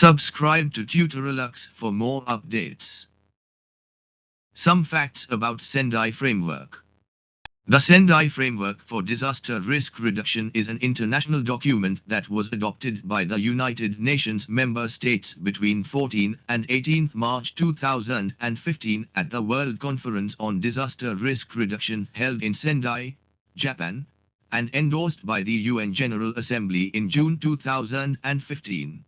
Subscribe to Tutorilux for more updates. Some facts about Sendai Framework. The Sendai Framework for Disaster Risk Reduction is an international document that was adopted by the United Nations member states between 14 and 18 March 2015 at the World Conference on Disaster Risk Reduction held in Sendai, Japan, and endorsed by the UN General Assembly in June 2015.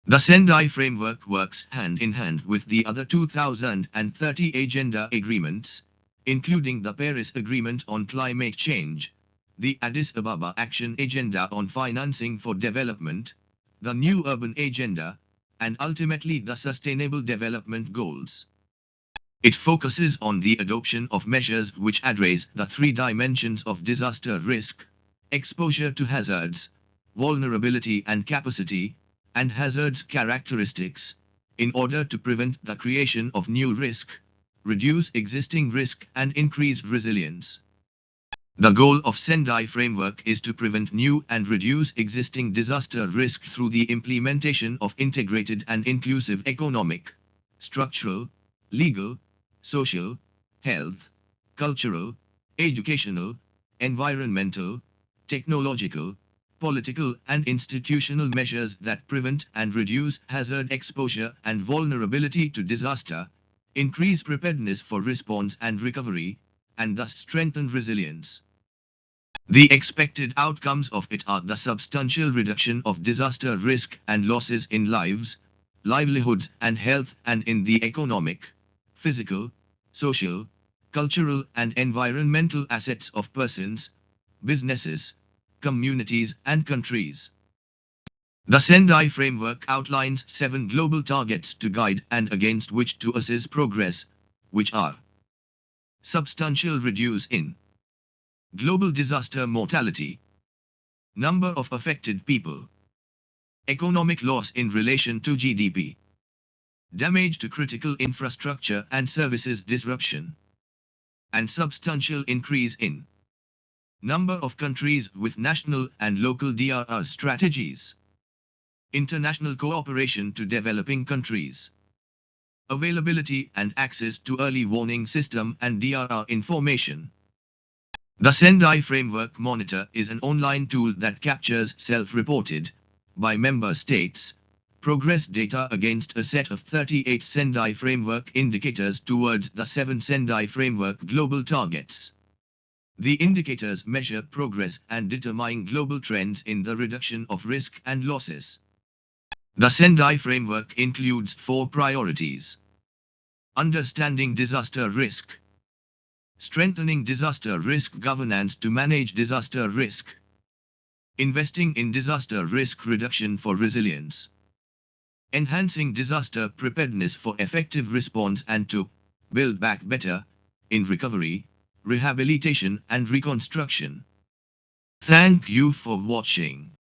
The Sendai Framework works hand in hand with the other 2030 Agenda agreements, including the Paris Agreement on Climate Change, the Addis Ababa Action Agenda on Financing for Development, the New Urban Agenda, and ultimately the Sustainable Development Goals. It focuses on the adoption of measures which address the three dimensions of disaster risk: exposure to hazards, vulnerability and capacity, and hazards characteristics, in order to prevent the creation of new risk, reduce existing risk and increase resilience. The goal of Sendai Framework is to prevent new and reduce existing disaster risk through the implementation of integrated and inclusive economic, structural, legal, social, health, cultural, educational, environmental, technological, political and institutional measures that prevent and reduce hazard exposure and vulnerability to disaster, increase preparedness for response and recovery, and thus strengthen resilience. The expected outcomes of it are the substantial reduction of disaster risk and losses in lives, livelihoods and health, and in the economic, physical, social, cultural and environmental assets of persons, businesses, communities and countries. The Sendai Framework outlines 7 global targets to guide and against which to assess progress, which are: substantial reduce in global disaster mortality, number of affected people, economic loss in relation to GDP, damage to critical infrastructure and services disruption, and substantial increase in number of countries with national and local DRR strategies, international cooperation to developing countries, availability and access to early warning system and DRR information. The Sendai Framework Monitor is an online tool that captures self-reported, by member states, progress data against a set of 38 Sendai Framework indicators towards the 7 Sendai Framework global targets. The indicators measure progress and determine global trends in the reduction of risk and losses. The Sendai Framework includes 4 priorities: understanding disaster risk, strengthening disaster risk governance to manage disaster risk, investing in disaster risk reduction for resilience, enhancing disaster preparedness for effective response and to build back better in recovery, rehabilitation and reconstruction. Thank you for watching.